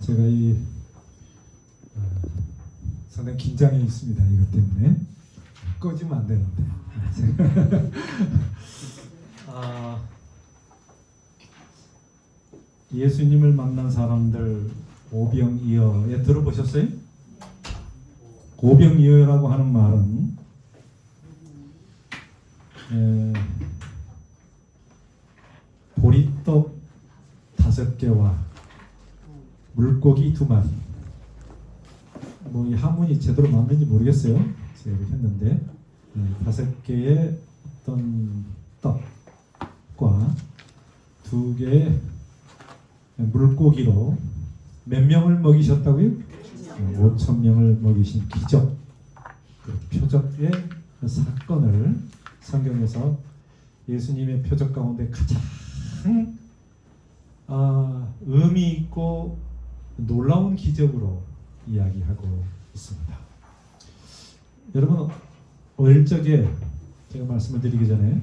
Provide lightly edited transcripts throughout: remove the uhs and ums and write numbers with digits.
제가 상당히 긴장해 있습니다. 이것 때문에 꺼지면 안 되는데. 예수님을 만난 사람들 오병이어에 들어보셨어요? 오병이어라고 하는 말은 보리떡 5개와 물고기 2마리. 이 한문이 제대로 맞는지 모르겠어요. 제가 했는데 5개의 어떤 떡과 2개의 물고기로 몇 명을 먹이셨다고요? 5,000명을 먹이신 기적, 그 표적의 그 사건을 성경에서 예수님의 표적 가운데 가장 의미 있고 놀라운 기적으로 이야기하고 있습니다. 여러분, 어릴 적에 제가 말씀을 드리기 전에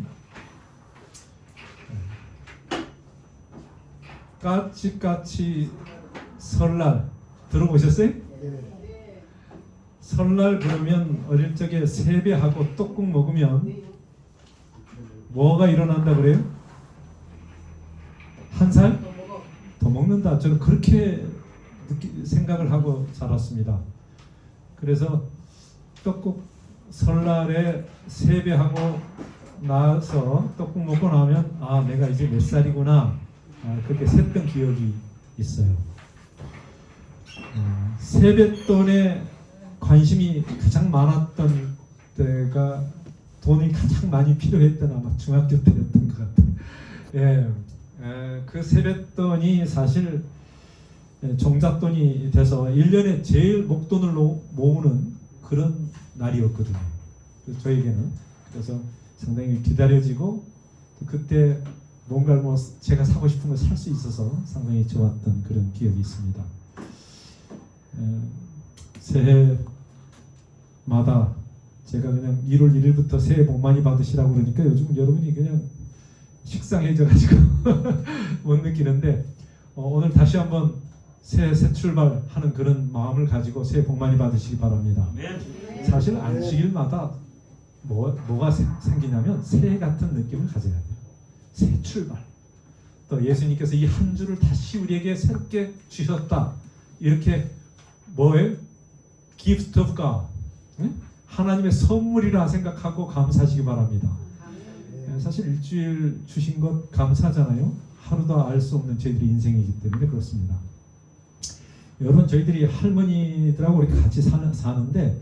까치까치 설날 들어보셨어요? 설날 그러면 어릴 적에 세배하고 떡국 먹으면 뭐가 일어난다 그래요? 1살 더 먹는다. 저는 그렇게 생각을 하고 자랐습니다. 그래서 떡국 설날에 세배하고 나서 떡국 먹고 나면 내가 이제 몇 살이구나 그렇게 셌던 기억이 있어요. 세뱃돈에 관심이 가장 많았던 때가 돈이 가장 많이 필요했던 아마 중학교 때였던 것 같아요. 그 세뱃돈이 사실 종잣돈이 돼서 1년에 제일 목돈을 모으는 그런 날이었거든요. 저에게는. 그래서 상당히 기다려지고 그때 뭔가를 제가 사고 싶은 걸 살 수 있어서 상당히 좋았던 그런 기억이 있습니다. 새해마다 제가 그냥 1월 1일부터 새해 복 많이 받으시라고 그러니까 요즘 여러분이 그냥 식상해져가지고 못 느끼는데 오늘 다시 한번 새 출발하는 그런 마음을 가지고 새해 복 많이 받으시기 바랍니다. 사실 안식일마다 뭐가 생기냐면 새해 같은 느낌을 가져야 돼요. 새 출발. 또 예수님께서 이 한 주를 다시 우리에게 새롭게 주셨다. 이렇게 뭐예요? Gift of God. 하나님의 선물이라 생각하고 감사하시기 바랍니다. 사실 일주일 주신 것 감사하잖아요. 하루도 알 수 없는 저희들의 인생이기 때문에 그렇습니다. 여러분, 저희들이 할머니들하고 우리 같이 사는데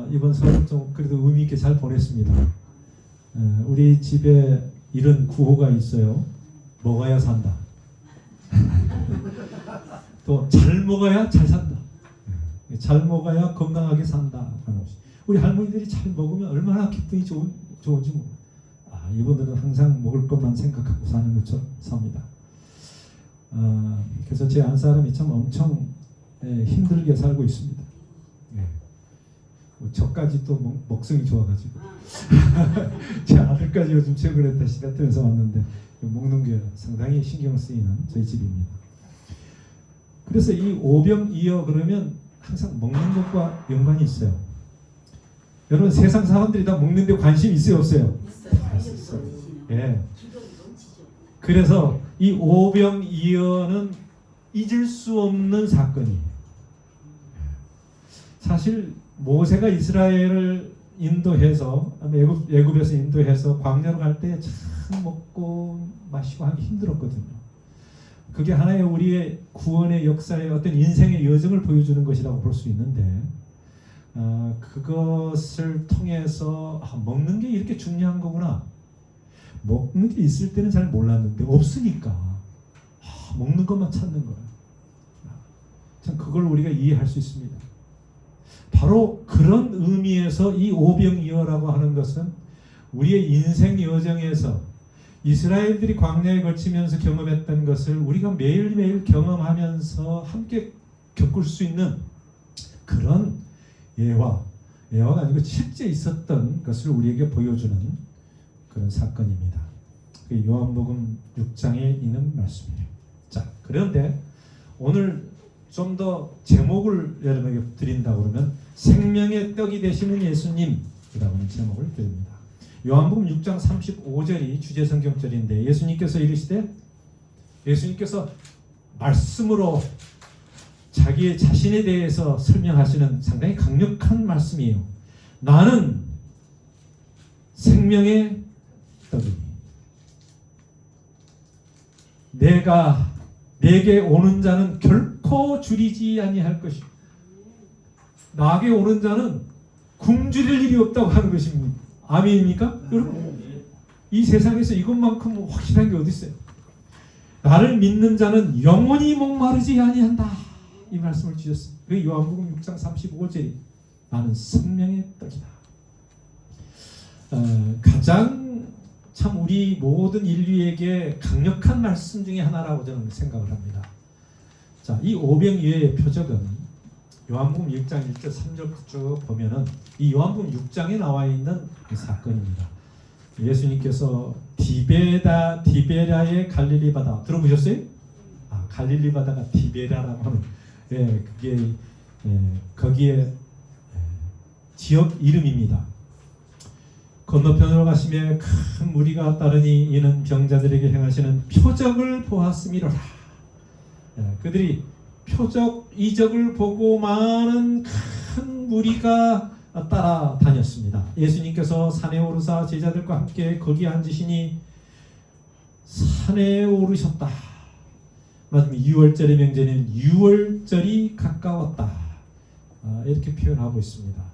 이번 설을 좀 그래도 의미 있게 잘 보냈습니다. 우리 집에 이런 구호가 있어요. 먹어야 산다. 또 잘 먹어야 잘 산다. 잘 먹어야 건강하게 산다. 우리 할머니들이 잘 먹으면 얼마나 기분이 좋은지 이분들은 항상 먹을 것만 생각하고 사는 것처럼 삽니다. 그래서 제 안사람이 참 엄청 힘들게 살고 있습니다. 저까지 또 먹성이 좋아가지고 제 아들까지 요즘 최근에 다시 배틀에서 왔는데 먹는 게 상당히 신경 쓰이는 저희 집입니다. 그래서 이 오병이어 그러면 항상 먹는 것과 연관이 있어요. 여러분, 세상 사람들이 다 먹는데 관심 있어요, 없어요? 있어요. 그래서 이 오병이어는 잊을 수 없는 사건이에요. 사실 모세가 이스라엘을 인도해서 애굽에서 인도해서 광야로 갈 때 참 먹고 마시고 하기 힘들었거든요. 그게 하나의 우리의 구원의 역사의 어떤 인생의 여정을 보여주는 것이라고 볼 수 있는데 그것을 통해서 먹는 게 이렇게 중요한 거구나. 먹는 게 있을 때는 잘 몰랐는데 없으니까 먹는 것만 찾는 거예요. 참 그걸 우리가 이해할 수 있습니다. 바로 그런 의미에서 이 오병이어라고 하는 것은 우리의 인생 여정에서 이스라엘들이 광야에 걸치면서 경험했던 것을 우리가 매일매일 경험하면서 함께 겪을 수 있는 그런 예화가 아니고 실제 있었던 것을 우리에게 보여주는 그런 사건입니다. 요한복음 6장에 있는 말씀이에요. 자, 그런데 오늘 좀 더 제목을 여러분에게 드린다 그러면 생명의 떡이 되시는 예수님이라고 하는 제목을 드립니다. 요한복음 6장 35절이 주제 성경절인데 예수님께서 이르시되 예수님께서 말씀으로 자기의 자신에 대해서 설명하시는 상당히 강력한 말씀이에요. 나는 생명의 떡이니 내게 오는 자는 결코 줄이지 아니할 것이요 나에게 오는 자는 굶주릴 일이 없다고 하는 것입니다. 아멘입니까? 여러분 이 세상에서 이것만큼 확실한 게 어디 있어요? 나를 믿는 자는 영원히 목마르지 아니한다 이 말씀을 주셨습니다. 그 요한복음 6장 35절이 나는 생명의 떡이다. 가장 참 우리 모든 인류에게 강력한 말씀 중에 하나라고 저는 생각을 합니다. 자, 이 오병이어의 표적은 요한복음 6장 1절 3절부터 쭉 보면은 이 요한복음 6장에 나와 있는 그 사건입니다. 예수님께서 디베랴의 갈릴리 바다 들어보셨어요? 갈릴리 바다가 디베랴라고 하는 그게 거기에 지역 이름입니다. 건너편으로 가시며 큰 무리가 따르니 이는 병자들에게 행하시는 표적을 보았음이로라. 그들이 표적 이적을 보고 많은 큰 무리가 따라다녔습니다. 예수님께서 산에 오르사 제자들과 함께 거기 앉으시니 산에 오르셨다. 마지막 6월절의 명제는 6월절이 가까웠다. 이렇게 표현하고 있습니다.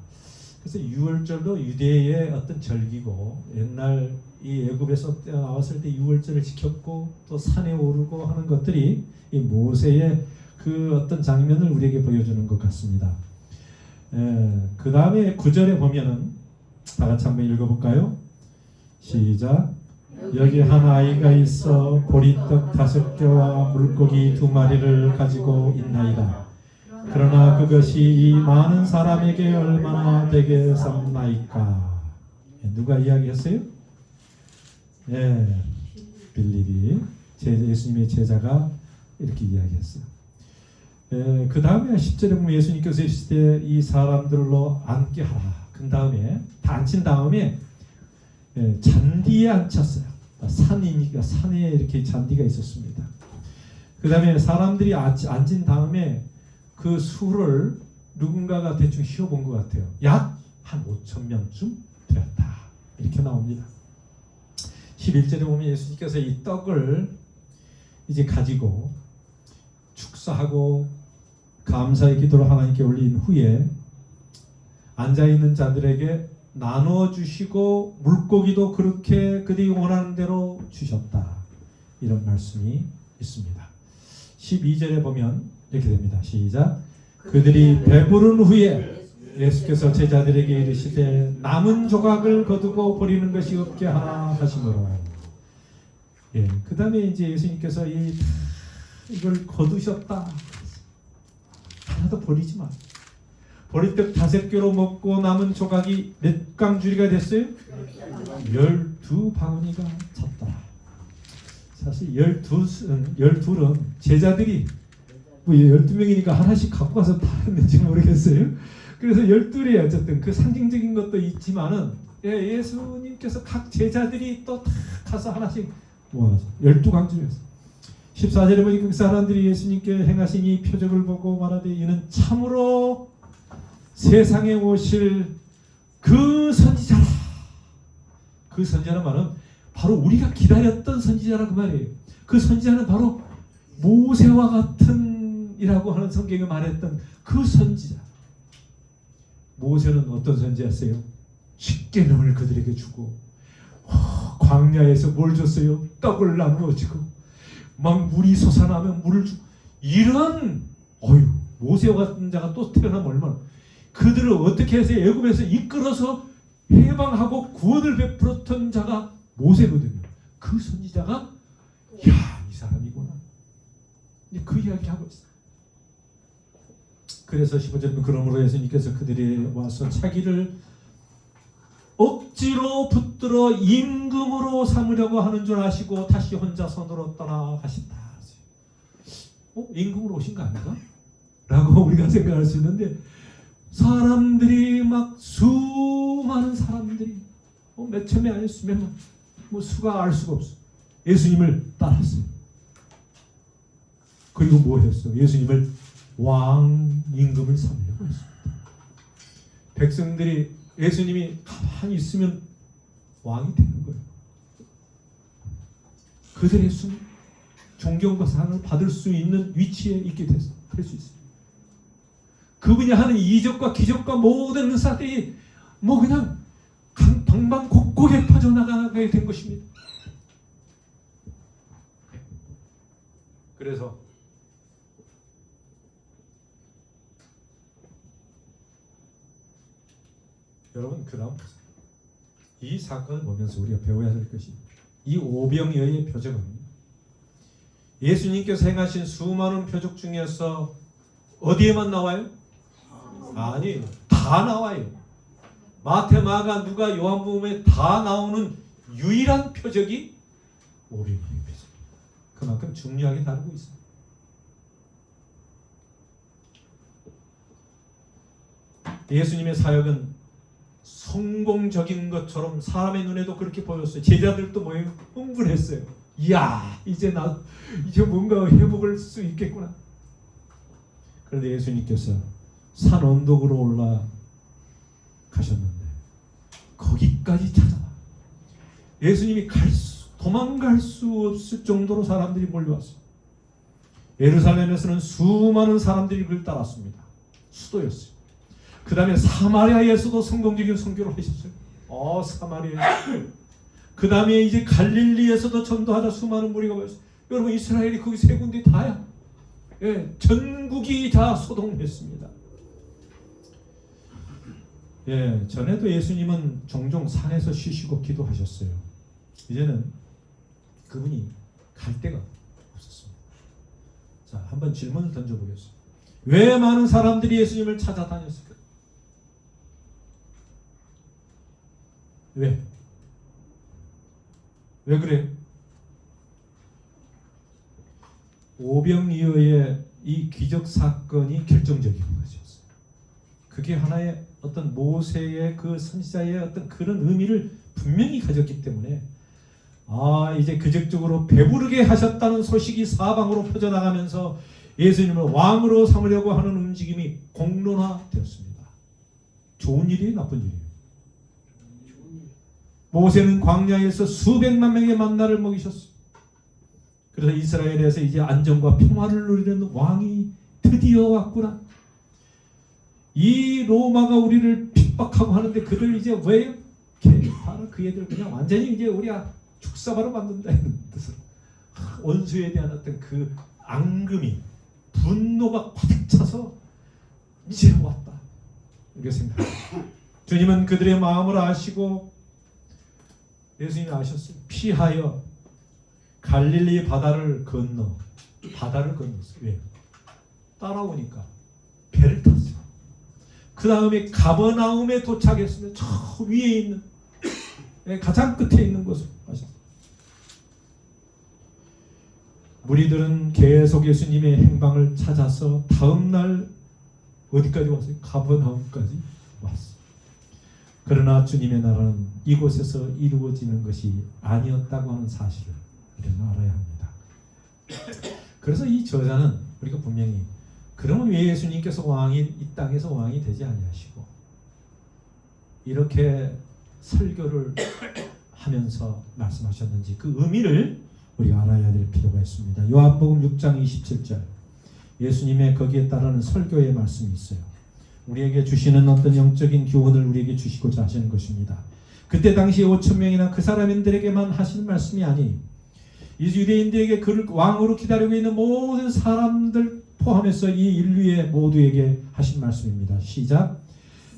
그래서 6월절도 유대의 어떤 절기고 옛날 이 애굽에서 나왔을 때 6월절을 지켰고 또 산에 오르고 하는 것들이 이 모세의 그 어떤 장면을 우리에게 보여주는 것 같습니다. 그 다음에 9절에 보면은 다 같이 한번 읽어볼까요? 시작. 여기 한 아이가 있어 보리떡 5개와 물고기 2마리를 가지고 있나이다. 그러나 그것이 이 많은 사람에게 얼마나 되게 쌌나이까. 누가 이야기했어요? 빌립이 예수님의 제자가 이렇게 이야기했어요. 그 다음에 10절에 보면 예수님께서 이르시되 이 사람들로 앉게 하라. 그 다음에 다 앉힌 다음에 잔디에 앉혔어요. 산이니까 산에 이렇게 잔디가 있었습니다. 그 다음에 사람들이 앉은 다음에 그 수를 누군가가 대충 쉬어본 것 같아요. 약 한 5,000명쯤 되었다. 이렇게 나옵니다. 11절에 보면 예수님께서 이 떡을 이제 가지고 축사하고 감사의 기도를 하나님께 올린 후에 앉아있는 자들에게 나눠주시고 물고기도 그렇게 그들이 원하는 대로 주셨다. 이런 말씀이 있습니다. 12절에 보면 이렇게 됩니다. 시작. 그들이 배부른 후에 예수께서 제자들에게 이르시되 남은 조각을 거두고 버리는 것이 없게 하라 하시므로 그 다음에 이제 예수님께서 이걸 거두셨다. 하나도 버리지 마. 보리떡 5개로 먹고 남은 조각이 몇 강주리가 됐어요? 12바구니가 찼다. 사실 12은 제자들이 뭐 12명이니까 하나씩 갖고 와서 다 했는지 모르겠어요. 그래서 12이 어쨌든 그 상징적인 것도 있지만은 예수님께서 각 제자들이 또 다 가서 하나씩 모아서 12강주리였어요. 14절에 보니까 그 사람들이 예수님께 행하신 이 표적을 보고 말하되 이는 참으로 세상에 오실 그 선지자라. 그 선지자는 말은 바로 우리가 기다렸던 선지자라 그 말이에요. 그 선지자는 바로 모세와 같은 이라고 하는 성경에 말했던 그 선지자. 모세는 어떤 선지자였어요? 십계명을 그들에게 주고 광야에서 뭘 줬어요? 떡을 나누어 주고 막 물이 솟아나면 물을 주고 이런 모세와 같은 자가 또 태어나면 얼마나 그들을 어떻게 해서 애굽에서 이끌어서 해방하고 구원을 베풀었던 자가 모세거든요. 그 선지자가 이 사람이구나. 그 이야기하고 있어요. 그래서 15절은 그러므로 예수님께서 그들이 와서 자기를 억지로 붙들어 임금으로 삼으려고 하는 줄 아시고 다시 혼자 손으로 떠나가신다. 임금으로 오신 거 아닌가? 라고 우리가 생각할 수 있는데, 사람들이 막 수많은 사람들이 몇천 명 아니었으면 뭐 수가 알 수가 없어. 예수님을 따랐어요. 그리고 뭐 했어요? 예수님을 왕 임금을 삼으려고 했습니다. 백성들이 예수님이 가만히 있으면 왕이 되는 거예요. 그들의 숨 존경과 사랑을 받을 수 있는 위치에 있게 될 수 있습니다. 그분이 하는 이적과 기적과 모든 은사들이 뭐 그냥 방방곡곡에 퍼져나가게 된 것입니다. 그래서 여러분, 그 다음 이 사건을 보면서 우리가 배워야 될 것이, 이 오병이어의 표적은 예수님께서 행하신 수많은 표적 중에서 어디에만 나와요? 아니, 다 나와요. 마태, 마가, 누가, 요한복음에 다 나오는 유일한 표적이 오병이어의 표적. 그만큼 중요하게 다루고 있습니다. 예수님의 사역은 성공적인 것처럼 사람의 눈에도 그렇게 보였어요. 제자들도 뭐예요? 흥분했어요. 이야, 이제 뭔가 회복할 수 있겠구나. 그런데 예수님께서 산 언덕으로 올라가셨는데 거기까지 찾아와. 예수님이 도망갈 수 없을 정도로 사람들이 몰려왔어요. 예루살렘에서는 수많은 사람들이 그를 따랐습니다. 수도였어요. 그 다음에 사마리아에서도 성공적인 선교를 하셨어요. 사마리아. 그 다음에 이제 갈릴리에서도 전도하자 수많은 무리가 모였어요. 여러분, 이스라엘이 거기 세 군데 다야. 예, 전국이 다 소동했습니다. 예, 전에도 예수님은 종종 산에서 쉬시고 기도하셨어요. 이제는 그분이 갈 데가 없었습니다. 자, 한번 질문을 던져보겠습니다. 왜 많은 사람들이 예수님을 찾아다녔을까? 왜 그래요? 오병이어의 이 기적 사건이 결정적인 것이었어요. 그게 하나의 어떤 모세의 그 선지자의 어떤 그런 의미를 분명히 가졌기 때문에 이제 기적적으로 배부르게 하셨다는 소식이 사방으로 퍼져나가면서 예수님을 왕으로 삼으려고 하는 움직임이 공론화되었습니다. 좋은 일이에요, 나쁜 일이에요? 모세는 광야에서 수백만 명의 만나를 먹이셨어요. 그래서 이스라엘에서 이제 안정과 평화를 누리는 왕이 드디어 왔구나. 이 로마가 우리를 핍박하고 하는데 그들 이제 왜 바로 그 애들 그냥 완전히 이제 우리가 죽사바로 만든다 이런 뜻으로 원수에 대한 어떤 그 앙금이 분노가 가득 차서 이제 왔다 이렇게 생각합니다. 주님은 그들의 마음을 아시고 예수님이 아셨어요. 피하여 갈릴리 바다를 건넜어요. 왜? 따라오니까 배를 탔어요. 그 다음에 가버나움에 도착했으면 저 위에 있는 가장 끝에 있는 곳을 가셨어요. 무리들은 계속 예수님의 행방을 찾아서 다음 날 어디까지 왔어요? 가버나움까지 왔어요. 그러나 주님의 나라는 이곳에서 이루어지는 것이 아니었다고 하는 사실을 우리는 알아야 합니다. 그래서 이 저자는 우리가 분명히 그러면 왜 예수님께서 이 땅에서 왕이 되지 아니하시고 이렇게 설교를 하면서 말씀하셨는지 그 의미를 우리가 알아야 될 필요가 있습니다. 요한복음 6장 27절 예수님의 거기에 따르는 설교의 말씀이 있어요. 우리에게 주시는 어떤 영적인 교훈을 우리에게 주시고자 하시는 것입니다. 그때 당시 5,000명이나 그 사람들에게만 하시는 말씀이 아니 유대인들에게 그를 왕으로 기다리고 있는 모든 사람들 포함해서 이 인류의 모두에게 하신 말씀입니다. 시작.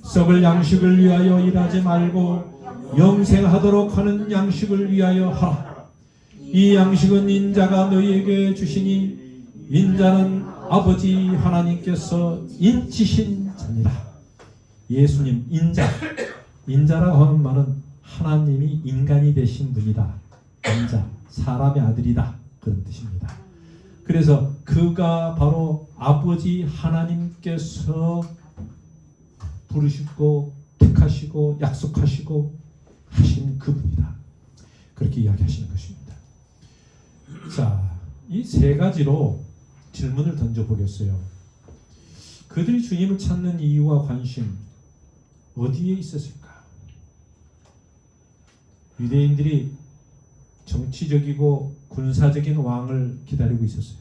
썩을 양식을 위하여 일하지 말고 영생하도록 하는 양식을 위하여 하라. 이 양식은 인자가 너희에게 주시니 인자는 아버지 하나님께서 인치신 자니라. 예수님 인자라고 하는 말은 하나님이 인간이 되신 분이다. 인자 사람의 아들이다 그런 뜻입니다. 그래서 그가 바로 아버지 하나님께서 부르시고 택하시고 약속하시고 하신 그분이다. 그렇게 이야기하시는 것입니다. 자, 이 세 가지로 질문을 던져보겠어요. 그들이 주님을 찾는 이유와 관심 어디에 있었을까? 유대인들이 정치적이고 군사적인 왕을 기다리고 있었어요.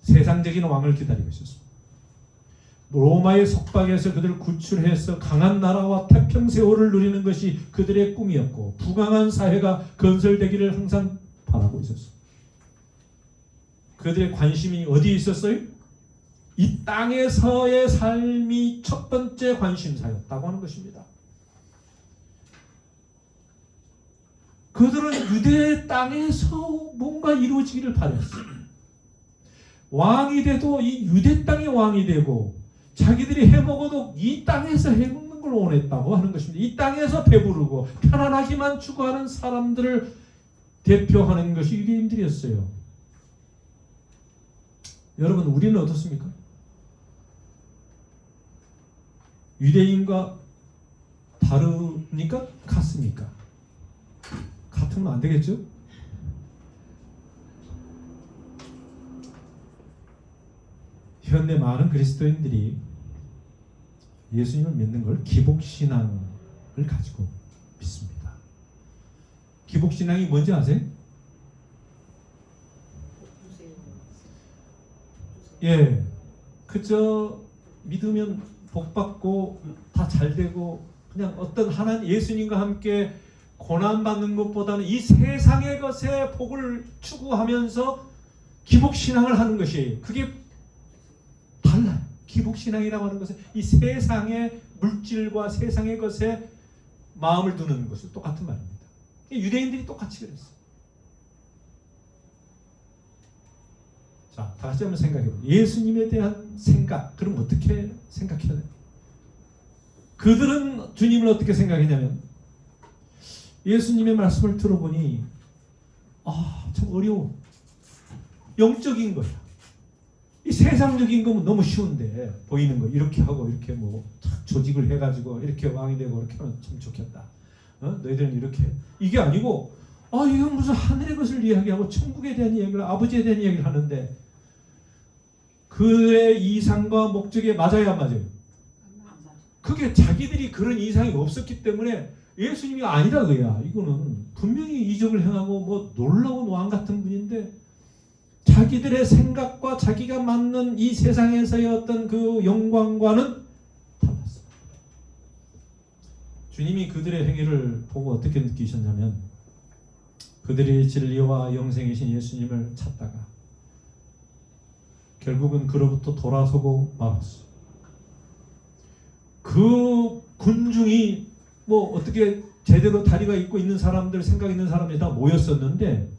세상적인 왕을 기다리고 있었어요. 로마의 속박에서 그들을 구출해서 강한 나라와 태평세월을 누리는 것이 그들의 꿈이었고 부강한 사회가 건설되기를 항상 바라고 있었어요. 그들의 관심이 어디에 있었어요? 이 땅에서의 삶이 첫 번째 관심사였다고 하는 것입니다. 그들은 유대 땅에서 뭔가 이루어지기를 바랬어요. 왕이 돼도 이 유대 땅의 왕이 되고 자기들이 해먹어도 이 땅에서 해먹는 걸 원했다고 하는 것입니다. 이 땅에서 배부르고 편안하기만 추구하는 사람들을 대표하는 것이 유대인들이었어요. 여러분, 우리는 어떻습니까? 유대인과 다르니까 같습니까? 같으면 안 되겠죠? 현대 많은 그리스도인들이 예수님을 믿는 걸 기복신앙을 가지고 믿습니다. 기복신앙이 뭔지 아세요? 예, 그저 믿으면 복받고 다 잘되고 그냥 어떤 하나님 예수님과 함께 고난받는 것보다는 이 세상의 것에 복을 추구하면서 기복신앙을 하는 것이에요. 그게 달라요. 기복신앙이라고 하는 것은 이 세상의 물질과 세상의 것에 마음을 두는 것은 똑같은 말입니다. 유대인들이 똑같이 그랬어요. 자, 다시 한번 생각해보세요. 예수님에 대한 생각, 그럼 어떻게 생각해야 돼요? 그들은 주님을 어떻게 생각했냐면 예수님의 말씀을 들어보니 참 어려워. 영적인 거야. 이 세상적인 거면 너무 쉬운데 보이는 거 이렇게 하고 이렇게 뭐 조직을 해가지고 이렇게 왕이 되고 이렇게 하면 참 좋겠다. 너희들은 이렇게 이게 아니고 이건 무슨 하늘의 것을 이야기하고 천국에 대한 이야기를 아버지에 대한 이야기를 하는데 그의 이상과 목적에 맞아야 안 맞아요. 그게 자기들이 그런 이상이 없었기 때문에 예수님이 아니다 그야. 이거는 분명히 이적을 행하고 뭐 놀라운 왕 같은 분인데 자기들의 생각과 자기가 맞는 이 세상에서의 어떤 그 영광과는 달랐어요. 주님이 그들의 행위를 보고 어떻게 느끼셨냐면 그들이 진리와 영생이신 예수님을 찾다가 결국은 그로부터 돌아서고 말았어. 그 군중이 뭐 어떻게 제대로 다리가 있고 있는 사람들 생각 있는 사람이 다 모였었는데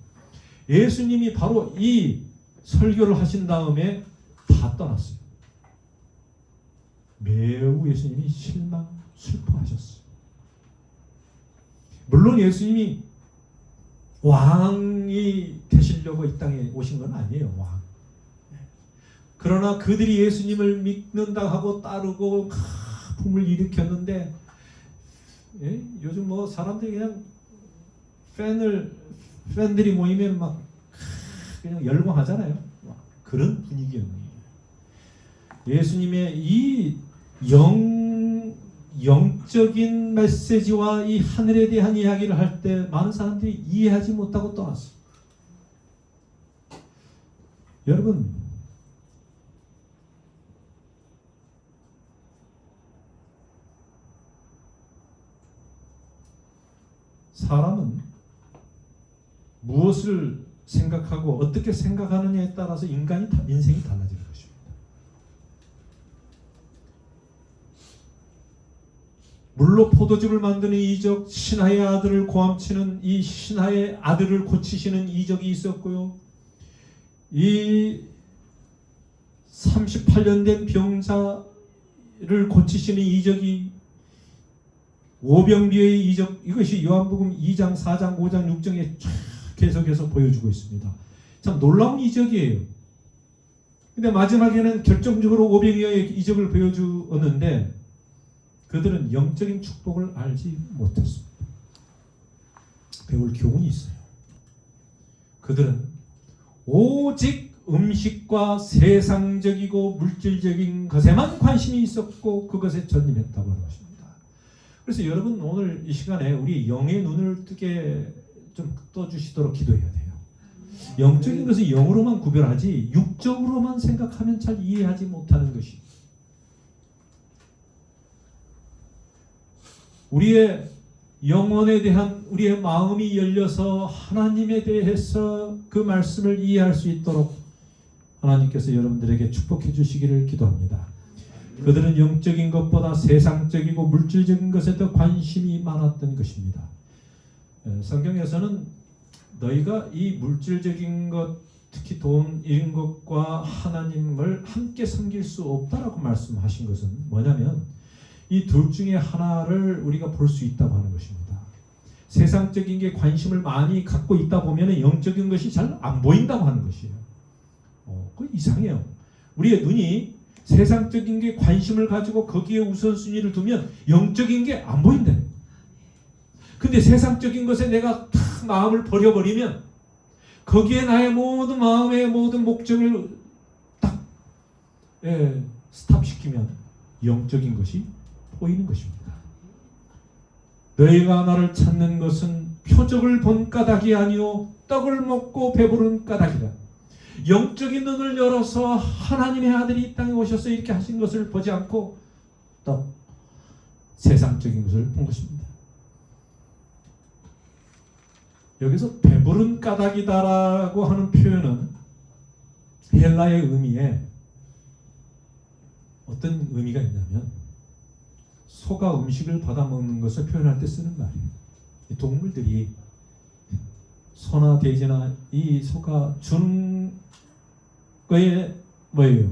예수님이 바로 이 설교를 하신 다음에 다 떠났어요. 매우 예수님이 슬퍼하셨어요. 물론 예수님이 왕이 되시려고 이 땅에 오신 건 아니에요. 왕. 그러나 그들이 예수님을 믿는다 하고 따르고 붐을 일으켰는데 요즘 뭐 사람들이 그냥 팬들이 모이면 막 그냥 열광하잖아요. 그런 분위기였네요. 예수님의 이 영적인 메시지와 이 하늘에 대한 이야기를 할 때 많은 사람들이 이해하지 못하고 떠났어요. 여러분, 사람은 무엇을 생각하고 어떻게 생각하느냐에 따라서 인생이 달라지는 것입니다. 물로 포도즙을 만드는 이적, 신하의 아들을 고함치는 이 신하의 아들을 고치시는 이적이 있었고요. 이 38년 된 병자를 고치시는 이적이 오병비의 이적, 이것이 요한복음 2장, 4장, 5장, 6장에 계속해서 보여주고 있습니다. 참 놀라운 이적이에요. 근데 마지막에는 결정적으로 500여의 이적을 보여주었는데 그들은 영적인 축복을 알지 못했습니다. 배울 교훈이 있어요. 그들은 오직 음식과 세상적이고 물질적인 것에만 관심이 있었고 그것에 전념했다고 하는 것입니다. 그래서 여러분 오늘 이 시간에 우리 영의 눈을 뜨게 좀 떠주시도록 기도해야 돼요. 영적인 것은 영으로만 구별하지 육적으로만 생각하면 잘 이해하지 못하는 것이 우리의 영혼에 대한 우리의 마음이 열려서 하나님에 대해서 그 말씀을 이해할 수 있도록 하나님께서 여러분들에게 축복해 주시기를 기도합니다. 그들은 영적인 것보다 세상적이고 물질적인 것에 더 관심이 많았던 것입니다. 성경에서는 너희가 이 물질적인 것, 특히 돈 이런 것과 하나님을 함께 섬길 수 없다라고 말씀하신 것은 뭐냐면 이 둘 중에 하나를 우리가 볼 수 있다고 하는 것입니다. 세상적인 게 관심을 많이 갖고 있다 보면 영적인 것이 잘 안 보인다고 하는 것이에요. 그거 이상해요. 우리의 눈이 세상적인 게 관심을 가지고 거기에 우선순위를 두면 영적인 게 안 보인다. 근데 세상적인 것에 내가 탁 마음을 버려버리면 거기에 나의 모든 마음의 모든 목적을 딱 스탑시키면 영적인 것이 보이는 것입니다. 너희가 나를 찾는 것은 표적을 본 까닭이 아니오 떡을 먹고 배부른 까닭이다. 영적인 눈을 열어서 하나님의 아들이 이 땅에 오셔서 이렇게 하신 것을 보지 않고 또 세상적인 것을 본 것입니다. 여기서 배부른 까닭이다라고 하는 표현은 헬라의 의미에 어떤 의미가 있냐면 소가 음식을 받아먹는 것을 표현할 때 쓰는 말이에요. 이 동물들이 소나 돼지나 이 소가 주는 거에 뭐예요?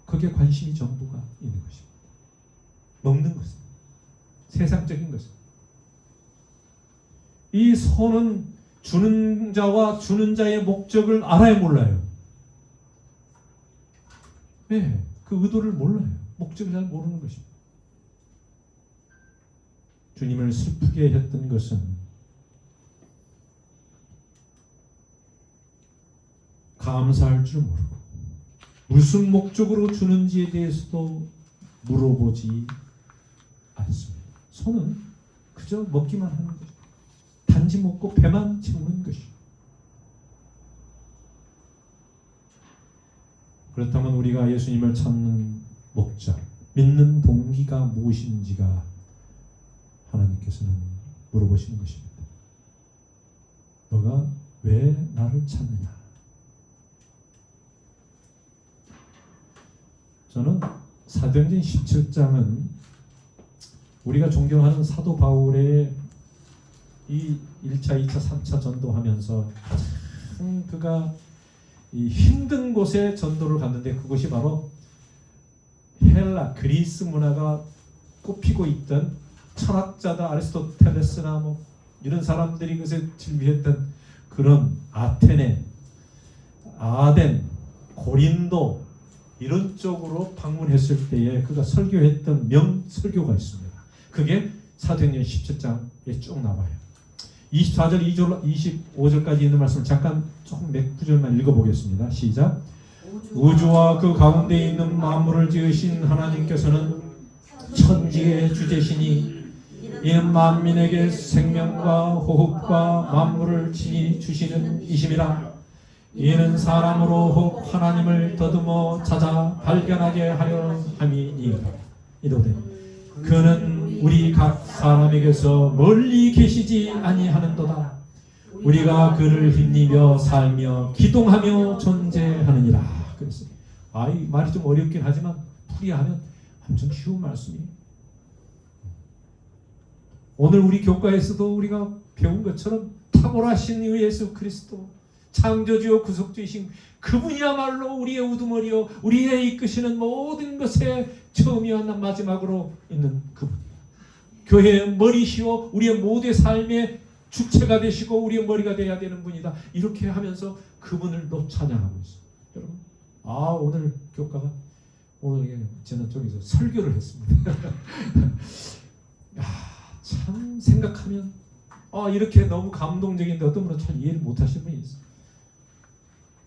거기에 관심이 전부가 있는 것입니다. 먹는 것은 세상적인 것은 이 소는 주는 자와 주는 자의 목적을 알아야 몰라요. 네, 그 의도를 몰라요. 목적을 잘 모르는 것입니다. 주님을 슬프게 했던 것은 감사할 줄 모르고 무슨 목적으로 주는지에 대해서도 물어보지 않습니다. 소는 그저 먹기만 하는 거죠. 단지 먹고 배만 채우는 것이. 그렇다면 우리가 예수님을 찾는 목적, 믿는 동기가 무엇인지가 하나님께서는 물어보시는 것입니다. 너가 왜 나를 찾느냐? 저는 사도행전 17장은 우리가 존경하는 사도 바울의 이 1차, 2차, 3차 전도하면서 가장 그가 이 힘든 곳에 전도를 갔는데 그곳이 바로 헬라, 그리스 문화가 꼽히고 있던 철학자다 아리스토텔레스나 뭐 이런 사람들이 그것에 즐비했던 그런 아테네, 아덴, 고린도 이런 쪽으로 방문했을 때에 그가 설교했던 명설교가 있습니다. 그게 사도행전 17장에 쭉 나와요. 24절, 2절, 25절까지 있는 말씀을 잠깐 조금 몇 구절만 읽어보겠습니다. 시작. 우주와 그 가운데 있는 만물을 지으신 하나님께서는 천지의 주제시니 이는 만민에게 생명과 호흡과 만물을 친히 주시는 이심이라. 이는 사람으로 혹 하나님을 더듬어 찾아 발견하게 하려 함이니이다. 이도되 그는 우리 각 사람에게서 멀리 계시지 아니하는도다. 우리가 그를 힘입어 살며 기동하며 존재하느니라. 그랬어요. 이 말이 좀 어렵긴 하지만 풀이하면 엄청 쉬운 말씀이에요. 오늘 우리 교과에서도 우리가 배운 것처럼 탁월하신 예수 그리스도 창조주요 구속주이신 그분이야말로 우리의 우두머리요 우리의 이끄시는 모든 것에 처음이와 마지막으로 있는 그분이에요. 교회의 머리시오 우리의 모두의 삶의 주체가 되시고 우리의 머리가 되어야 되는 분이다. 이렇게 하면서 그분을 또 찬양하고 있어요. 여러분, 오늘 교과가 오늘 저는 저기서 설교를 했습니다. 참 생각하면 이렇게 너무 감동적인데 어떤 분은 잘 이해를 못하시는 분이 있어요.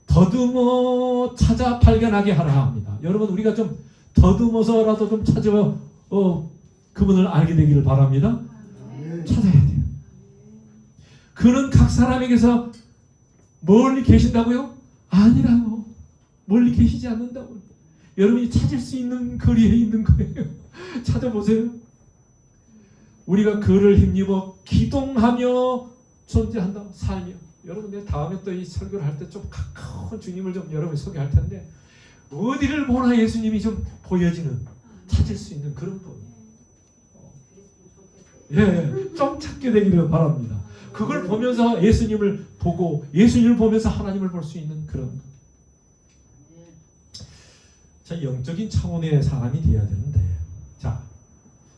더듬어 찾아 발견하게 하라 합니다. 여러분, 우리가 좀 더듬어서라도 좀 찾아 그분을 알게 되기를 바랍니다. 찾아야 돼요. 그는 각 사람에게서 멀리 계신다고요? 아니라고. 멀리 계시지 않는다고. 여러분이 찾을 수 있는 거리에 있는 거예요. 찾아보세요. 우리가 그를 힘입어 기동하며 존재한다. 살며. 여러분, 내가 다음에 또 이 설교를 할 때 좀 가까운 주님을 좀 여러분이 소개할 텐데, 어디를 보나 예수님이 좀 보여지는, 찾을 수 있는 그런 분. 좀 찾게 되기를 바랍니다. 그걸 보면서 예수님을 보고 예수님을 보면서 하나님을 볼 수 있는 그런. 자, 영적인 차원의 사람이 되어야 되는데, 자,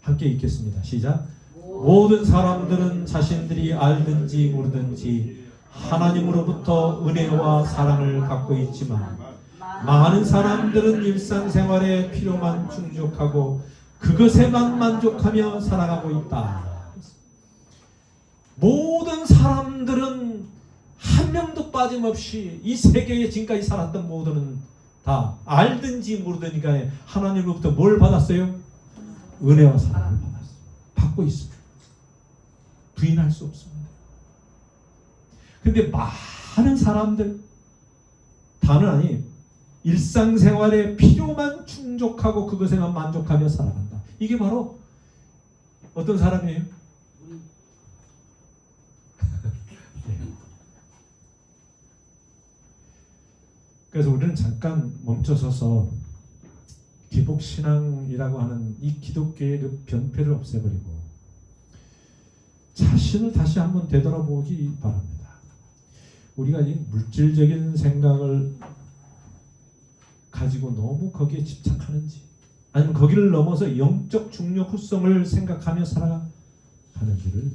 함께 읽겠습니다. 시작. 모든 사람들은 자신들이 알든지 모르든지 하나님으로부터 은혜와 사랑을 갖고 있지만 많은 사람들은 일상생활의 필요만 충족하고 그것에만 만족하며 살아가고 있다. 모든 사람들은 한 명도 빠짐없이 이 세계에 지금까지 살았던 모두는 다 알든지 모르든지 간에 하나님으로부터 뭘 받았어요? 은혜와 사랑을 받았어요. 받고 있습니다. 부인할 수 없습니다. 근데 많은 사람들, 다는 아니, 일상생활의 필요만 충족하고 그것에만 만족하며 살아간다. 이게 바로 어떤 사람이에요? 그래서 우리는 잠깐 멈춰서서 기복신앙이라고 하는 이 기독교의 그 변폐를 없애버리고 자신을 다시 한번 되돌아보기 바랍니다. 우리가 이 물질적인 생각을 가지고 너무 거기에 집착하는지, 아니면 거기를 넘어서 영적 중요성을 생각하며 살아가는지를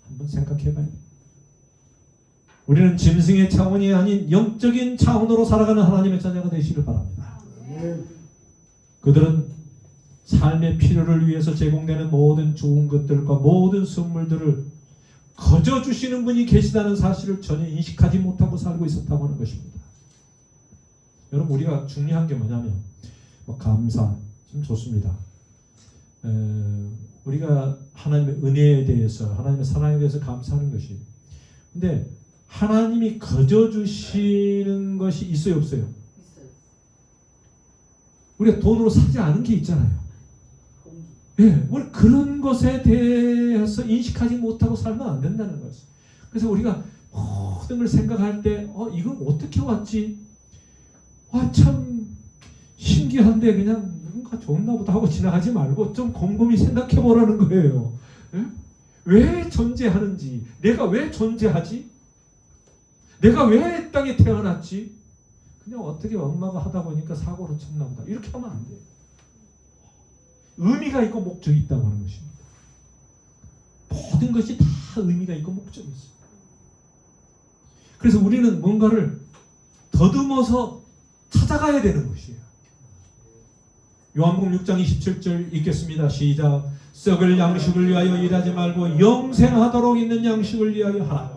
한번 생각해 봐야 돼요. 우리는 짐승의 차원이 아닌 영적인 차원으로 살아가는 하나님의 자녀가 되시길 바랍니다. 그들은 삶의 필요를 위해서 제공되는 모든 좋은 것들과 모든 선물들을 거저 주시는 분이 계시다는 사실을 전혀 인식하지 못하고 살고 있었다고 하는 것입니다. 여러분, 우리가 중요한 게 뭐냐면 감사 참 좋습니다. 우리가 하나님의 은혜에 대해서, 하나님의 사랑에 대해서 감사하는 것이, 근데 하나님이 거저 주시는 것이 있어요, 없어요? 있어요. 우리가 돈으로 사지 않은 게 있잖아요. 뭘 그런 것에 대해서 인식하지 못하고 살면 안 된다는 것이죠. 그래서 우리가 모든 걸 생각할 때 이건 어떻게 왔지? 참 신기한데 그냥 뭔가 좋나 보다 하고 지나가지 말고 좀 곰곰이 생각해 보라는 거예요. 왜 존재하는지, 내가 왜 존재하지? 내가 왜 땅에 태어났지? 그냥 어떻게 엄마가 하다 보니까 사고로 쳤나 보다. 이렇게 하면 안 돼요. 의미가 있고 목적이 있다고 하는 것입니다. 모든 것이 다 의미가 있고 목적이 있어요. 그래서 우리는 뭔가를 더듬어서 찾아가야 되는 것이에요. 요한복음 6장 27절 읽겠습니다. 시작. 썩을 양식을 위하여 일하지 말고 영생하도록 있는 양식을 위하여 하라.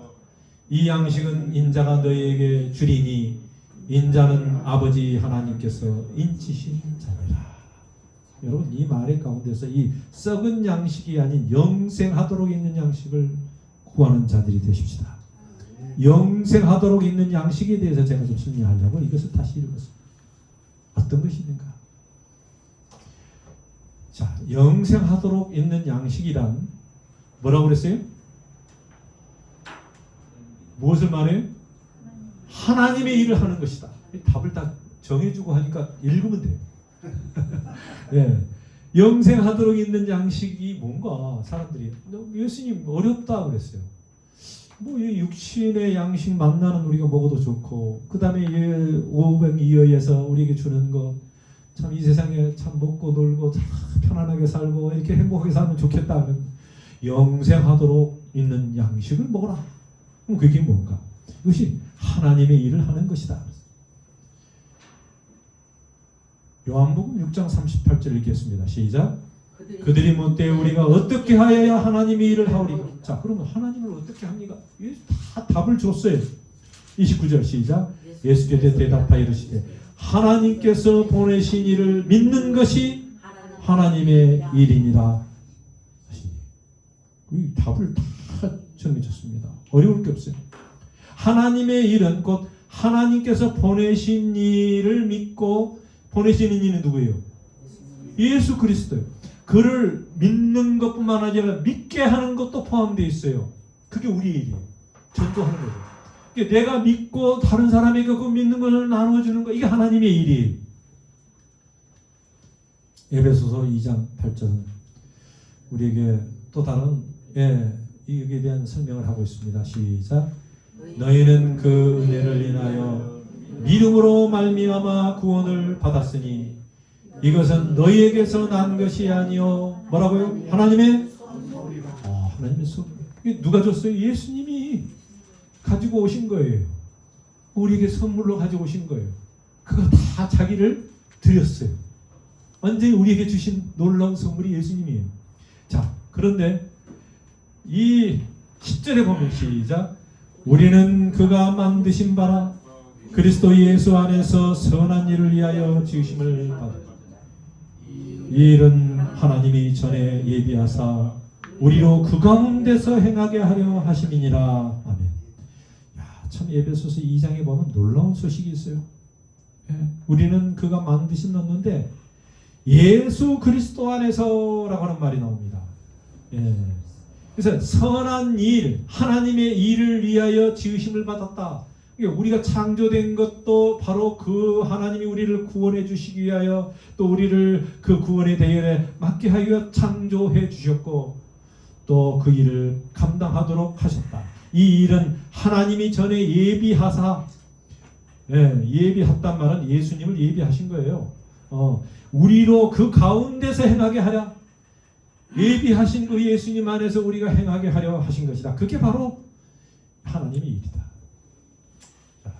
이 양식은 인자가 너희에게 주리니 인자는 아버지 하나님께서 인치신 자니라. 여러분, 이 말의 가운데서 이 썩은 양식이 아닌 영생하도록 있는 양식을 구하는 자들이 되십시다. 영생하도록 있는 양식에 대해서 제가 좀 설명하려고 이것을 다시 읽었습니다. 어떤 것이 있는가? 자, 영생하도록 있는 양식이란 뭐라고 그랬어요? 무엇을 말해요? 하나님의 일을 하는 것이다. 답을 다 정해주고 하니까 읽으면 돼요. 영생하도록 있는 양식이 뭔가 사람들이 예수님 어렵다 그랬어요. 이 육신의 양식 만나는 우리가 먹어도 좋고, 그 다음에 500이어에서 우리에게 주는 것, 참 이 세상에 참 먹고 놀고 참 편안하게 살고 이렇게 행복하게 살면 좋겠다 하면 영생하도록 있는 양식을 먹어라. 그럼 그게 뭔가? 이것이 하나님의 일을 하는 것이다. 요한복음 6장 38절 읽겠습니다. 시작. 그들이 묻되 우리가 어떻게 하여야 하나님의 일을 하오리까? 자, 그러면 하나님을 어떻게 합니까? 다 답을 줬어요. 29절 시작. 예수께서 대답하여 이르시되 하나님께서 보내신 이를 믿는 것이 하나님의 일이니라. 이 답을 다 정해줬습니다. 어려울 게 없어요. 하나님의 일은 곧 하나님께서 보내신 이를 믿고, 보내시는 이는 누구예요? 예수 그리스도예요. 그를 믿는 것뿐만 아니라 믿게 하는 것도 포함되어 있어요. 그게 우리의 일이에요. 전도하는 거죠. 그러니까 내가 믿고 다른 사람에게 그 믿는 것을 나눠주는 거, 이게 하나님의 일이에요. 에베소서 2장 8절은 우리에게 또 다른 여기에 대한 설명을 하고 있습니다. 시작. 너희는 그 은혜를 인하여 믿음으로 말미암아 구원을 받았으니 이것은 너희에게서 난 것이 아니요 뭐라고요? 하나님의 하나님의 선물. 누가 줬어요? 예수님이 가지고 오신 거예요. 우리에게 선물로 가지고 오신 거예요. 그거 다 자기를 드렸어요. 완전히 우리에게 주신 놀라운 선물이 예수님이에요. 자, 그런데 이 10절에 보면 시작. 우리는 그가 만드신 바라 그리스도 예수 안에서 선한 일을 위하여 지으심을 받았다. 이 일은 하나님이 전에 예비하사 우리로 그 가운데서 행하게 하려 하심이니라. 아멘. 참 에베소서 2장에 보면 놀라운 소식이 있어요. 우리는 그가 만드신 놨는데 예수 그리스도 안에서라고 하는 말이 나옵니다. 그래서 선한 일, 하나님의 일을 위하여 지으심을 받았다. 우리가 창조된 것도 바로 그 하나님이 우리를 구원해 주시기 위하여 또 우리를 그 구원의 대열에 맡게 하여 창조해 주셨고 또 그 일을 감당하도록 하셨다. 이 일은 하나님이 전에 예비하사, 예비했단 말은 예수님을 예비하신 거예요. 우리로 그 가운데서 행하게 하랴. 예비하신 그 예수님 안에서 우리가 행하게 하려 하신 것이다. 그게 바로 하나님의 일이다. 자,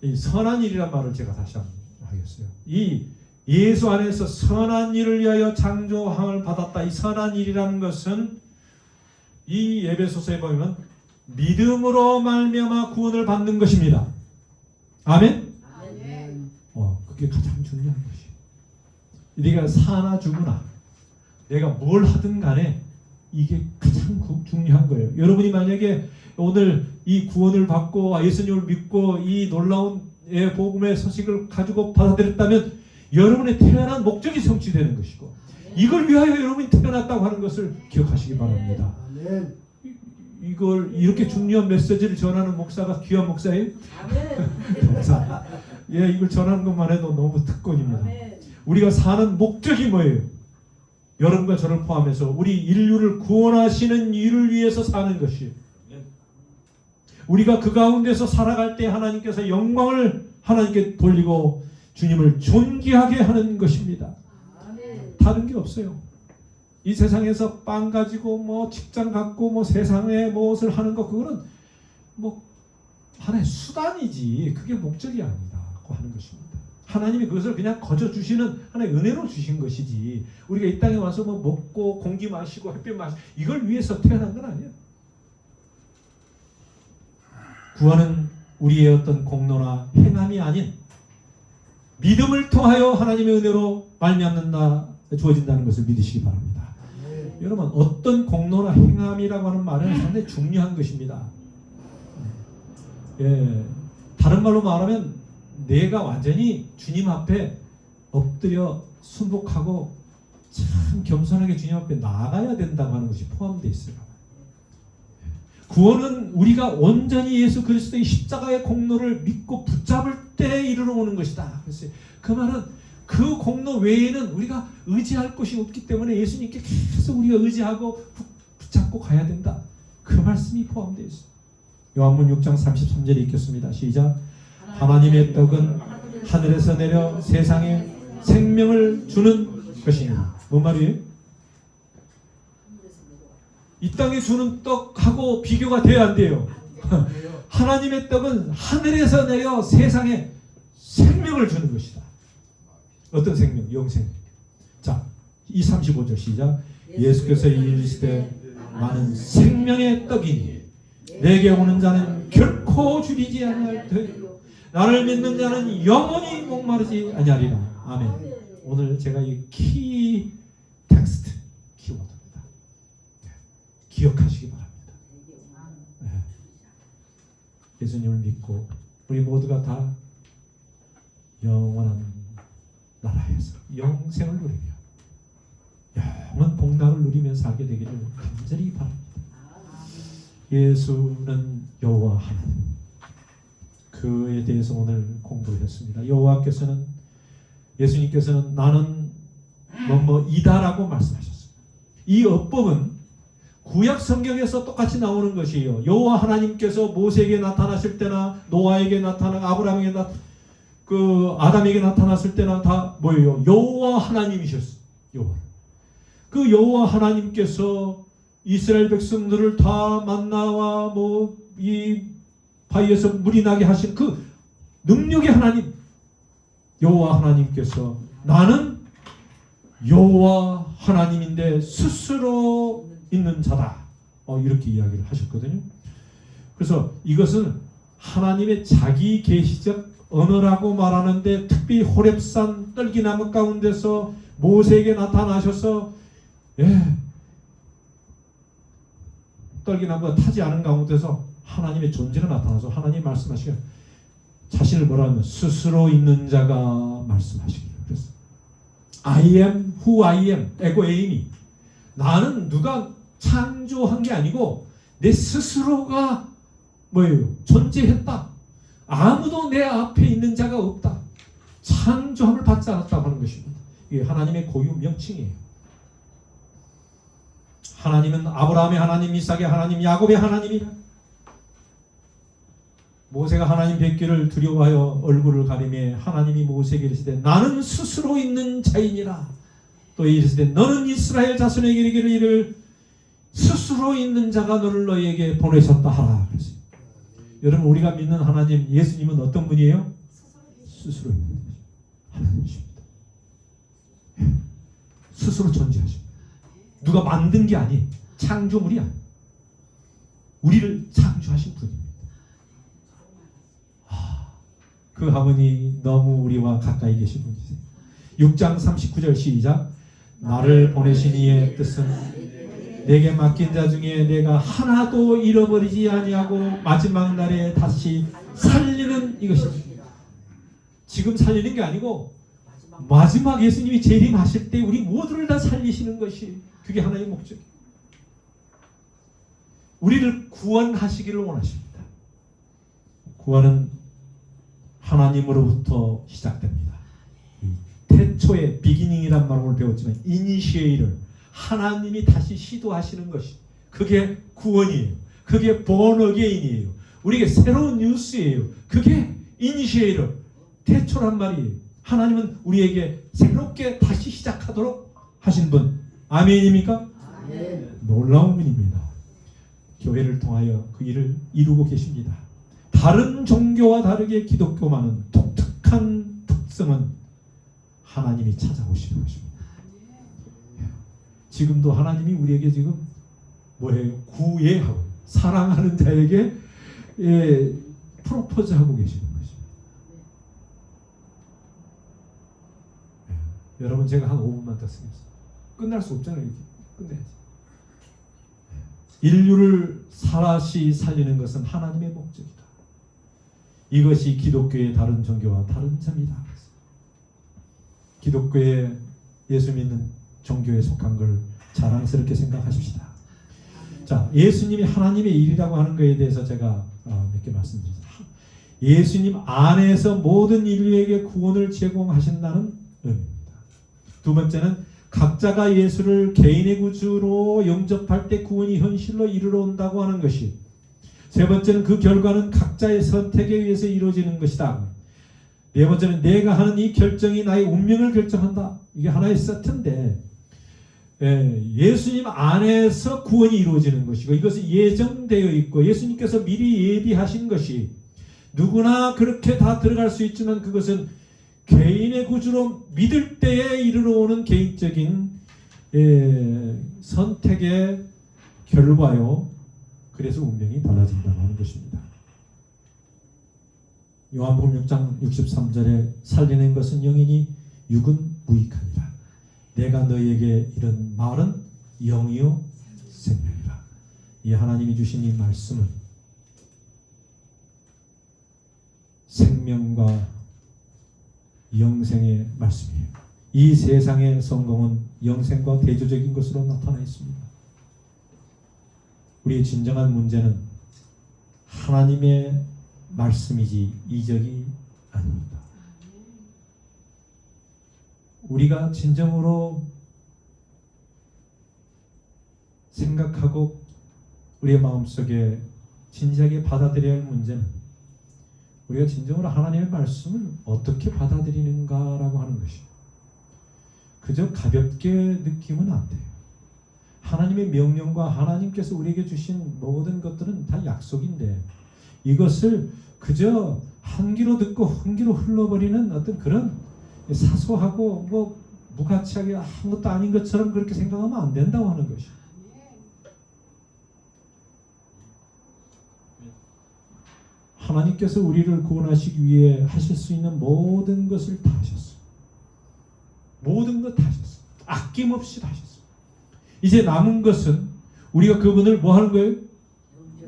이 선한 일이란 말을 제가 다시 한번 하겠어요. 이 예수 안에서 선한 일을 위하여 창조함을 받았다. 이 선한 일이라는 것은 이 에베소서에 보면 믿음으로 말미암아 구원을 받는 것입니다. 아멘? 그게 가장 중요한 것이에요. 네가 사나 죽으나 내가 뭘 하든 간에 이게 가장 중요한 거예요. 여러분이 만약에 오늘 이 구원을 받고 예수님을 믿고 이 놀라운 복음의 소식을 가지고 받아들였다면 여러분의 태어난 목적이 성취되는 것이고 이걸 위하여 여러분이 태어났다고 하는 것을 기억하시기 바랍니다. 이걸 이렇게 중요한 메시지를 전하는 목사가 귀한 목사예요? 감사. 이걸 전하는 것만 해도 너무 특권입니다. 우리가 사는 목적이 뭐예요? 여러분과 저를 포함해서 우리 인류를 구원하시는 일을 위해서 사는 것이에요. 우리가 그 가운데서 살아갈 때 하나님께서 영광을 하나님께 돌리고 주님을 존귀하게 하는 것입니다. 다른 게 없어요. 이 세상에서 빵 가지고 뭐 직장 갖고 뭐 세상에 무엇을 하는 거 그거는 뭐 하나의 수단이지 그게 목적이 아니라고 하는 것입니다. 하나님이 그것을 그냥 거저 주시는 하나의 은혜로 주신 것이지 우리가 이 땅에 와서 뭐 먹고 공기 마시고 햇빛 마시고 이걸 위해서 태어난 건 아니에요. 구원은 우리의 어떤 공로나 행함이 아닌 믿음을 통하여 하나님의 은혜로 말미암는다 주어진다는 것을 믿으시기 바랍니다. 여러분 어떤 공로나 행함이라고 하는 말은 상당히 중요한 것입니다. 다른 말로 말하면 내가 완전히 주님 앞에 엎드려 순복하고 참 겸손하게 주님 앞에 나아가야 된다고 하는 것이 포함되어 있어요. 구원은 우리가 온전히 예수 그리스도의 십자가의 공로를 믿고 붙잡을 때 이르러 오는 것이다. 그래서 그 말은 그 공로 외에는 우리가 의지할 것이 없기 때문에 예수님께 계속 우리가 의지하고 붙잡고 가야 된다. 그 말씀이 포함되어 있어요. 요한복음 6장 33절에 읽겠습니다. 시작. 하나님의 떡은 하늘에서 내려 세상에 생명을 주는 것이니 뭔 말이에요? 이 땅에 주는 떡하고 비교가 돼야 안 돼요. 하나님의 떡은 하늘에서 내려 세상에 생명을 주는 것이다. 어떤 생명? 영생. 자, 이 35절 시작. 예수께서 이르시되 나는 생명의 떡이니 내게 오는 자는 결코 줄이지 아니할 터이요 나를 믿는 자는 영원히 목마르지 아니하리라. 아멘. 오늘 제가 이 키 텍스트 키워드입니다. 기억하시기 바랍니다. 예수님을 믿고 우리 모두가 다 영원한 나라에서 영생을 누리며 영원 복락을 누리며 살게 되기를 간절히 바랍니다. 예수는 여호와 하나님, 그에 대해서 오늘 공부를 했습니다. 여호와께서는, 예수님께서는 나는 뭐뭐이다라고 말씀하셨습니다. 이 어법은 구약 성경에서 똑같이 나오는 것이에요. 여호와 하나님께서 모세에게 나타나실 때나 노아에게 나타나 아브라함에게 아담에게 나타났을 때나 다 뭐예요? 여호와 하나님이셨어요. 여호와. 그 여호와 하나님께서 이스라엘 백성들을 다 만나와 이 바위에서 물이 나게 하신 그 능력의 하나님, 여호와 하나님께서 나는 여호와 하나님인데 스스로 있는 자다. 이렇게 이야기를 하셨거든요. 그래서 이것은 하나님의 자기 계시적 언어라고 말하는데 특히 호렙산 떨기나무 가운데서 모세에게 나타나셔서 떨기나무가 타지 않은 가운데서 하나님의 존재가 나타나서 하나님 말씀하시기를 자신을 뭐라 하면 스스로 있는 자가 말씀하시기를 그래서 I am who I am 에고 에이미 나는 누가 창조한 게 아니고 내 스스로가 뭐예요? 존재했다. 아무도 내 앞에 있는 자가 없다. 창조함을 받지 않았다고 하는 것입니다. 이게 하나님의 고유 명칭이에요. 하나님은 아브라함의 하나님, 이삭의 하나님, 야곱의 하나님이다. 모세가 하나님 뵙기를 두려워하여 얼굴을 가리매 하나님이 모세에게 이르시되 나는 스스로 있는 자이니라. 또 이르시되 너는 이스라엘 자손에게 이르기를 스스로 있는 자가 너를 너희에게 보내셨다 하라. 그랬어요. 여러분 우리가 믿는 하나님 예수님은 어떤 분이에요? 스스로 있는 하나님이십니다. 스스로 존재하십니다. 누가 만든 게 아니에요. 창조물이 아니에요. 우리를 창조하신 분입니다. 그 하모니 너무 우리와 가까이 계신 분이세요. 6장 39절 시작. 나를 보내신 이의 뜻은 내게 맡긴 자 중에 내가 하나도 잃어버리지 아니하고 마지막 날에 다시 살리는 이것입니다. 지금 살리는 게 아니고 마지막 예수님이 재림하실 때 우리 모두를 다 살리시는 것이 그게 하나의 목적이에요. 우리를 구원하시기를 원하십니다. 구원은 하나님으로부터 시작됩니다. 태초의 비기닝이란 말을 오늘 배웠지만 이니시에이를 하나님이 다시 시도하시는 것이 그게 구원이에요. 그게 born again이에요. 우리에게 새로운 뉴스예요. 그게 이니시에이를 태초란 말이에요. 하나님은 우리에게 새롭게 다시 시작하도록 하신 분. 아멘입니까? 아멘. 놀라운 분입니다. 교회를 통하여 그 일을 이루고 계십니다. 다른 종교와 다르게 기독교만은 독특한 특성은 하나님이 찾아오시는 것입니다. 지금도 하나님이 우리에게 지금 뭐예요? 구애하고 사랑하는 자에게 프로포즈하고 계시는 것입니다. 여러분 제가 한 5분만 더 쓰겠습니다. 끝날 수 없잖아요. 이렇게 끝내야지. 인류를 다시 살리는 것은 하나님의 목적이다. 이것이 기독교의 다른 종교와 다른 점이다. 기독교에 예수 믿는 종교에 속한 걸 자랑스럽게 생각하십시다. 자, 예수님이 하나님의 일이라고 하는 것에 대해서 제가 몇 개 말씀드리겠습니다. 예수님 안에서 모든 인류에게 구원을 제공하신다는 의미입니다. 두 번째는 각자가 예수를 개인의 구주로 영접할 때 구원이 현실로 이르러 온다고 하는 것이, 세 번째는 그 결과는 각자의 선택에 의해서 이루어지는 것이다. 네 번째는 내가 하는 이 결정이 나의 운명을 결정한다. 이게 하나의 세트인데 예수님 안에서 구원이 이루어지는 것이고 이것은 예정되어 있고 예수님께서 미리 예비하신 것이 누구나 그렇게 다 들어갈 수 있지만 그것은 개인의 구주로 믿을 때에 이르러 오는 개인적인 선택의 결과요. 그래서 운명이 달라진다고 하는 것입니다. 요한복음 6장 63절에 살리는 것은 영이니 육은 무익하니라. 내가 너희에게 이런 말은 영이요 생명이라. 이 하나님이 주신 이 말씀은 생명과 영생의 말씀이에요. 이 세상의 성공은 영생과 대조적인 것으로 나타나 있습니다. 우리의 진정한 문제는 하나님의 말씀이지 이적이 아닙니다. 우리가 진정으로 생각하고 우리의 마음속에 진지하게 받아들여야 할 문제는 우리가 진정으로 하나님의 말씀을 어떻게 받아들이는가라고 하는 것이에요. 그저 가볍게 느끼면 안 돼요. 하나님의 명령과 하나님께서 우리에게 주신 모든 것들은 다 약속인데 이것을 그저 한 귀로 듣고 한 귀로 흘러버리는 어떤 그런 사소하고 뭐 무가치하게 아무것도 아닌 것처럼 그렇게 생각하면 안 된다고 하는 것이에요. 하나님께서 우리를 구원하시기 위해 하실 수 있는 모든 것을 다 하셨어요. 모든 것 다 하셨어요. 아낌없이 다 하셨어요. 이제 남은 것은 우리가 그분을 뭐 하는 거예요?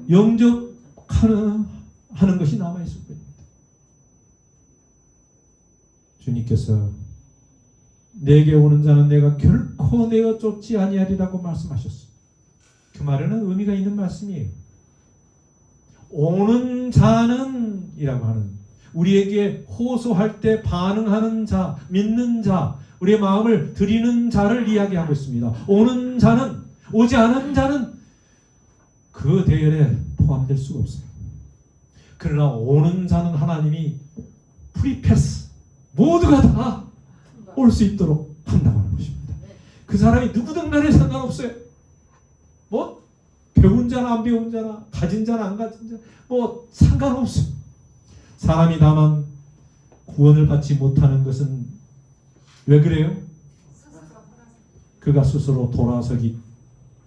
영접하는 것이 남아있을 겁니다. 주님께서 내게 오는 자는 내가 결코 내어 쫓지 아니하리라고 말씀하셨어요. 그 말에는 의미가 있는 말씀이에요. 오는 자는 이라고 하는 우리에게 호소할 때 반응하는 자, 믿는 자, 우리의 마음을 드리는 자를 이야기하고 있습니다. 오는 자는, 오지 않은 자는 그 대열에 포함될 수가 없어요. 그러나 오는 자는 하나님이 프리패스, 모두가 다 올 수 있도록 한다고 하는 것입니다. 그 사람이 누구든 간에 상관없어요. 뭐 배운 자나 안 배운 자나 가진 자나 안 가진 자 뭐 상관없어요. 사람이 다만 구원을 받지 못하는 것은 왜 그래요? 그가 스스로 돌아서기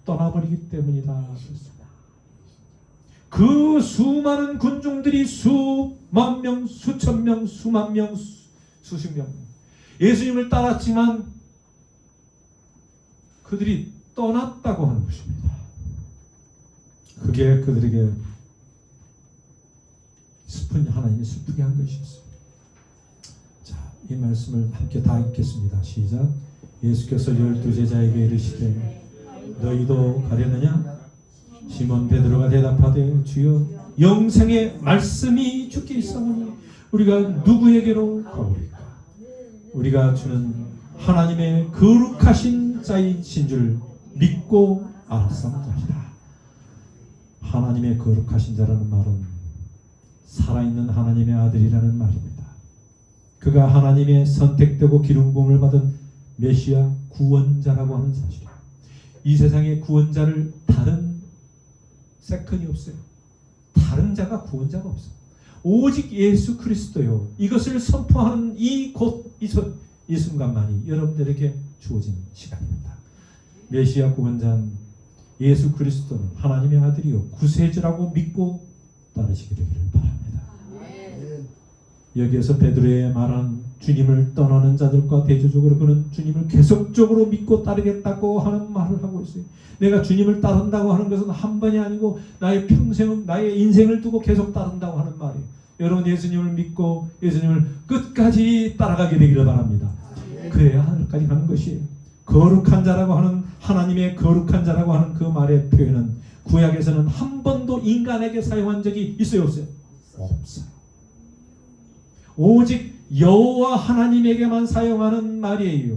떠나버리기 때문이다. 그 수많은 군중들이 수만 명, 수천 명, 수만 명, 수십 명 예수님을 따랐지만 그들이 떠났다고 하는 것입니다. 그게 그들에게 하나님이 슬프게 한 것이었어요. 자, 이 말씀을 함께 다 읽겠습니다. 시작. 예수께서 12제자에게 이르시되 너희도 가려느냐? 시몬 베드로가 대답하되 주여 영생의 말씀이 주께 있사오니 우리가 누구에게로 가오리까? 우리가 주는 하나님의 거룩하신 자이신 줄 믿고 알았사옵나이다. 하나님의 거룩하신 자라는 말은 살아있는 하나님의 아들이라는 말입니다. 그가 하나님의 선택되고 기름 부음을 받은 메시아 구원자라고 하는 사실이에요. 이 세상에 구원자를 다른 세컨이 없어요. 다른 자가 구원자가 없어요. 오직 예수 그리스도요. 이것을 선포하는 이 순간만이 여러분들에게 주어진 시간입니다. 메시아 구원자는 예수 그리스도는 하나님의 아들이요 구세주라고 믿고 따르시게 되기를 바랍니다. 여기에서 베드로의 말한 주님을 떠나는 자들과 대조적으로 그는 주님을 계속적으로 믿고 따르겠다고 하는 말을 하고 있어요. 내가 주님을 따른다고 하는 것은 한 번이 아니고 나의 평생, 나의 인생을 두고 계속 따른다고 하는 말이에요. 여러분 예수님을 믿고 예수님을 끝까지 따라가게 되기를 바랍니다. 그래야 하늘까지 가는 것이에요. 거룩한 자라고 하는 하나님의 거룩한 자라고 하는 그 말의 표현은 구약에서는 한 번도 인간에게 사용한 적이 있어요, 없어요? 없어요. 오직 여호와 하나님에게만 사용하는 말이에요.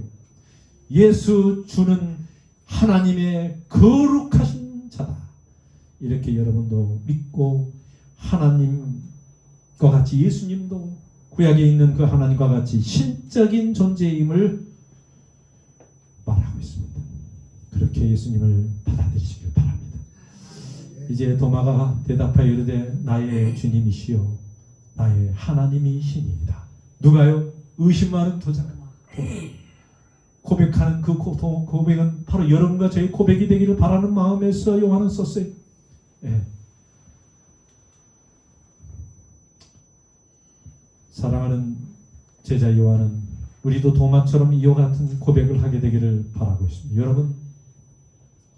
예수 주는 하나님의 거룩하신 자다. 이렇게 여러분도 믿고 하나님과 같이 예수님도 구약에 있는 그 하나님과 같이 신적인 존재임을 말하고 있습니다. 그렇게 예수님을 받아들이시길 바랍니다. 이제 도마가 대답하여 이르되 나의 주님이시요 나의 하나님이시니이다. 누가요? 의심 많은 도장. 고백하는 그 고백은 바로 여러분과 저의 고백이 되기를 바라는 마음에서 요한은 썼어요. 예. 사랑하는 제자 요한은 우리도 도마처럼 이와 같은 고백을 하게 되기를 바라고 있습니다. 여러분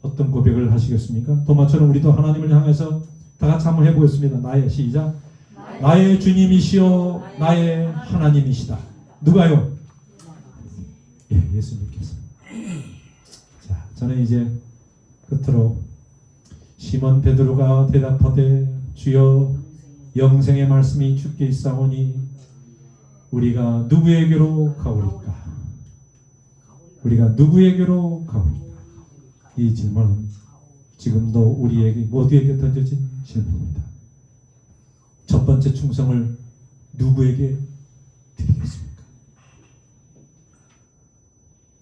어떤 고백을 하시겠습니까? 도마처럼 우리도 하나님을 향해서 다 같이 한번 해보겠습니다. 나의 시작. 나의 주님이시여 나의 하나님이시다. 누가요? 예, 예수님께서. 자, 저는 이제 끝으로 시몬 베드로가 대답하되 주여 영생의 말씀이 주께 있사오니 우리가 누구에게로 가오리까? 우리가 누구에게로 가오리까? 이 질문은 지금도 우리에게 모두에게 던져진 질문입니다. 첫 번째 충성을 누구에게 드리겠습니까?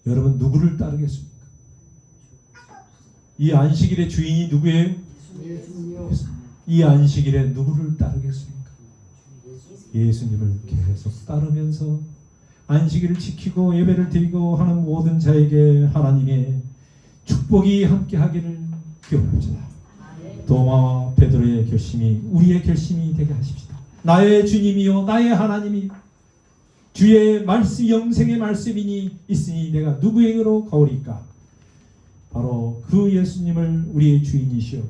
여러분 누구를 따르겠습니까? 이 안식일의 주인이 누구예요? 이 안식일에 누구를 따르겠습니까? 예수님을 계속 따르면서 안식일을 지키고 예배를 드리고 하는 모든 자에게 하나님의 축복이 함께하기를 기원합니다. 도마와 베드로의 결심이 우리의 결심이 되게 하십시다. 나의 주님이요 나의 하나님이 주의 말씀 영생의 말씀이니 있으니 내가 누구에게로 가오리까? 바로 그 예수님을 우리의 주인이시여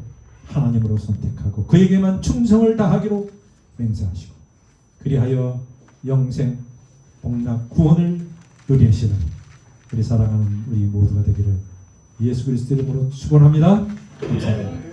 하나님으로 선택하고 그에게만 충성을 다하기로 맹세하시고 그리하여 영생 복락 구원을 누리시는 우리 사랑하는 우리 모두가 되기를 예수 그리스도 이름으로 축원합니다. 감사합니다.